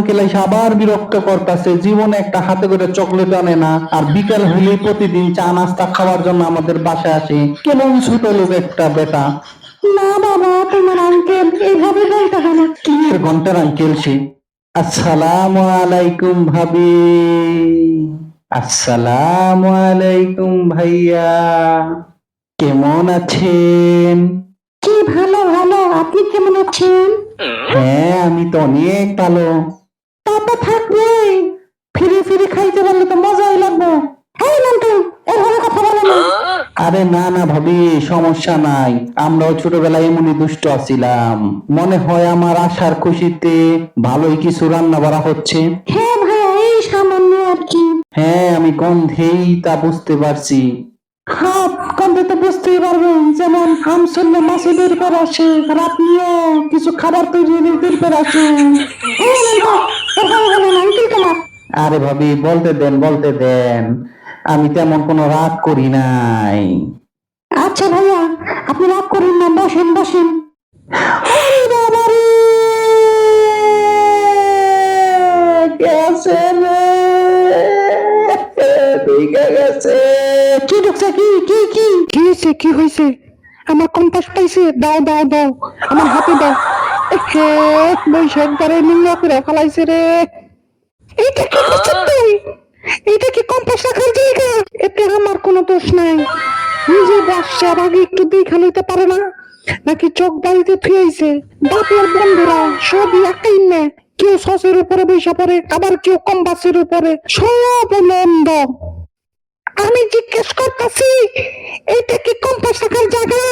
Uncle এসে আবার বিরক্ত করতেছে, জীবনে একটা হাতে করে চকলেট আনে না, আর বিকাল হলে প্রতিদিন চা নাস্তা খাওয়ার জন্য আমাদের বাসায় আসে। কেমন ছোট লোক একটা বেটা। না বাবা, তোমার আঙ্কেল এইভাবে বলতে হয় না। কি এর ঘন্টার আঙ্কেল সে? আসসালামু আলাইকুম ভাবি। আসসালামু আলাইকুম ভাইয়া, কেমন আছেন? কি ভালো ভালো, আপনি কেমন আছেন? হ্যাঁ, আমি তো অনেক ভালো। তারপর থাকবে, ফিরে ফিরে খাইতে পারলে তো মজাই লাগবে। হ্যাঁ নান্টু, এভাবে কথা বলে না। আরে না না ভাবি, সমস্যা নাই, আমরাও ছোটবেলায় এমনই দুষ্ট আছিলাম। মনে হয় আমার আসার খুশিতে ভালোই কিছু রান্না বাড়া হচ্ছে। হ্যাঁ ভাইয়া, এই সামান্য আর কি। হ্যাঁ, আমি গন্ধেই তা বুঝতে পারছি। হাত গন্ধে তো বুঝতেই পারবেন, যেমন আমসল্লা মাছে বের করে আসে, আর আপনিও কিছু খাবার তৈরি বের করে আসেন। হ্যাঁ নান্টু, এভাবে বলেন আঙ্কেল তোমার। আরে ভাবি, বলতে দেন বলতে দেন, আমি তেমন কোনো রাগ করি নাই। আচ্ছা ভাইয়া, আপনি রাগ করেন না, বসেন বসেন। আরে বাবা রে, গেছে রে, ঢুকে গেছে। কি ঢুকছে? কি কি কি কি হয়েছে? কি হয়েছে? আমার কম্পাস পাইছে, দাও দাও দাও, আমার হাতে দাও। হে, বৈশাখ বারে নিংড়া করে ফেলাইছে রে। এইটা কি করছিস তুই? এইটা কি কম্পাস রাখার জায়গা? এতে আমার কোনো দোষ নাই। নিজে বাসার আগে একটু দেখা লইতে পারে না, নাকি চোখ বাড়িতে থুয়েছে? বাপের বন্ধুরা সবই একাই না, কেউ সসের উপরে বৈশা পড়ে, আবার কেউ কম্পাসের উপরে, সব নন্দ। আমি জিজ্ঞেস করতেছি, এইটা কি কম্পাস রাখার জায়গা?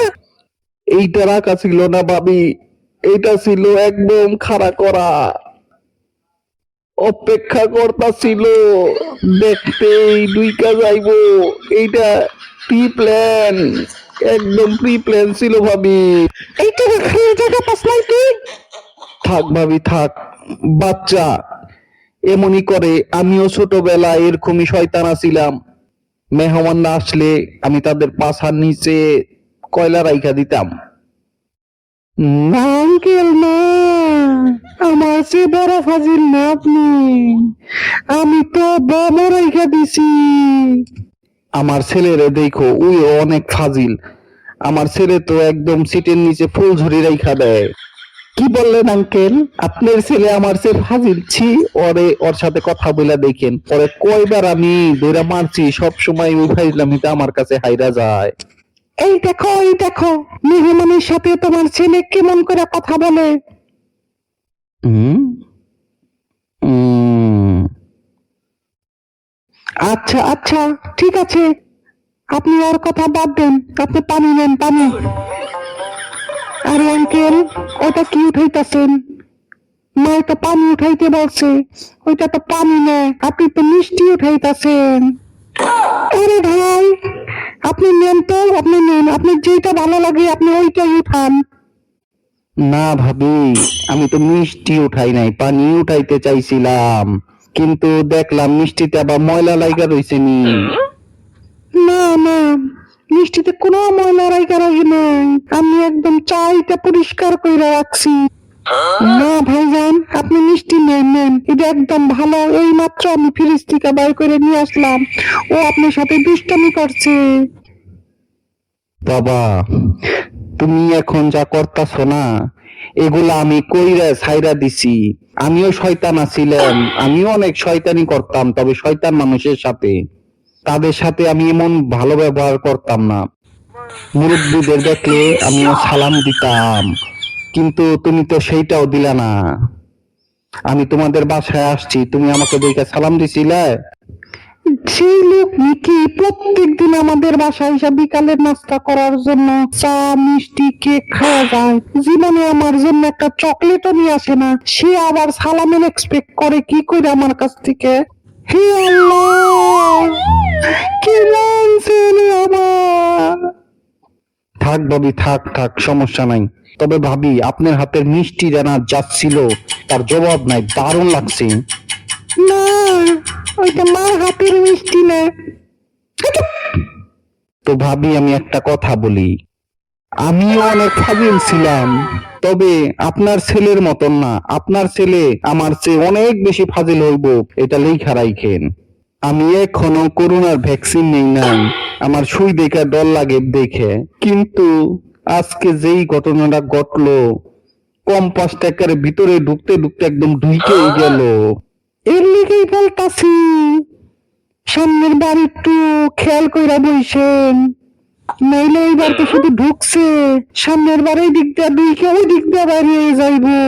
এইটা রাখা ছিল না ভাবি, এইটা ছিল একদম খাড়া করা, অপেক্ষা করতা ছিল দেখতেই দুইকা যাইবো। এইটা প্রি প্ল্যান, একদম প্রি প্ল্যান ছিল ভাবি। এইটা রাখার জায়গা পাস নাই তুই? থাক ভাবি থাক, বাচ্চা এমনই করে। আমিও ছোটবেলায় এরকমই শয়তান ছিলাম। মেহমান না আসলে আমি তাদের পাছার নিচে কয়লা রাইখা দিতাম। না আঙ্কেল না, আমার চেয়ে বড় ফাজিল না আপনি। আমি তো বোমা রেখে দিছি। আমার ছেলেরে দেখো, উই অনেক ফাজিল। আমার ছেলে তো একদম সিটের নিচে ফুল ঝুরি রাইখা দেয়। কি বললেন আঙ্কেল? আপনার ছেলে আমার চেয়ে ফাজিল? ছি, ওর সাথে কথা বলে দেখেন, ওরে কয়বার আমি ধরে মারছি, সব সময় ওই ফাইজলামিটা আমার কাছে হাইরা যায়। এই দেখো, মেহমানের সাথে তোমার ছেলে কেমন করে কথা বলে। হুম উম, আচ্ছা আচ্ছা, ঠিক আছে, আপনি ওর কথা বাদ দেন, আপনি পানি নেন, পানি। আরে আঙ্কেল, ওটা কি উঠাইতেছেন? মা তো পানি উঠাইতে বলছে, ওইটা তো পানি না, আপনি তো মিষ্টি উঠাইতেছেন। আরে ভাই, আপনি নেন তো, আপনি নেন, আপনি যেটা ভালো লাগে আপনি ওইটাই উঠান। না ভাবি, আমি তো মিষ্টি উঠাই নাই, পানি উঠাইতে চাইছিলাম, কিন্তু দেখলাম মিষ্টিতে আবার ময়লা লাইগা রইছে নি। না না, মিষ্টিতে কোনো ময়লা রাইখা রাখি নাই, আমি একদম চাইটা পরিষ্কার করে রাখছি। না ভাইজান, আপনি মিষ্টি নেন নেন, এটা একদম ভালো, এই মাত্র আমি ফ্রিজ থেকে বাইর করে নিয়ে আসলাম। ও আপনার সাথে দুষ্টামি করছে। বাবা, তুমি এখন যা করতাছো না, এগুলা আমি কইরা ছাইরা দিছি। আমিও শয়তান ছিলাম, আমিও অনেক শয়তানি করতাম, তবে শয়তান মানুষের সাথে, তাদের সাথে আমি এমন ভালো ব্যবহার করতাম না। মুরব্বীদের দেখলে আমিও সালাম দিতাম, কিন্তু তুমি তো সেইটাও দিলা না। আমি তোমাদের বাসায় আসছি, তুমি আমাকে দেখে সালাম দিছিলে? সেই লোক নাকি প্রত্যেক দিন আমাদের বাসায় এসে বিকালের নাস্তা করার জন্য চা মিষ্টি কেক খাওয়া যায়, জীবনে আমার জন্য একটা চকলেটও নিয়ে আসে না, সে আবার সালামের এক্সপেক্ট করে কি করে আমার কাছ থেকে। হে আল্লাহ, কি ছেলে আমার। থাক ভাবি থাক থাক, সমস্যা নাই। তবে ভাবি, আপনার হাতের মিষ্টি রান্না যাচ্ছিল, তার জবাব নাই, দারুণ লাগছে। না, ওইটা মার হাতের মিষ্টি না। তো ভাবি, আমি একটা কথা বলি, আমিও অনেক ফাজিল ছিলাম, তবে আপনার ছেলের মতন না। আপনার ছেলে আমার চেয়ে অনেক বেশি ফাজিল হইব, এটা লেখা রাইখেন। আমি এখনো করোনার ভ্যাকসিন নেই নাই, আমার সুই দেখে ডর লাগে দেখে। কিন্তু আজকে যেই ঘটনাটা ঘটলো, কম্পাস ট্যাকার ভিতরে ঢুকতে ঢুকতে একদম ঢুকেই গেল। এর লিগেই বলতাছি সামনের বার একটু খেয়াল কইরা বইসেন, নাইলে এইবার তো শুধু ঢুকছে, সামনের বার এই দিক দিয়ে ঢুকে ওই দিক দিয়ে বাইরে যাইবো।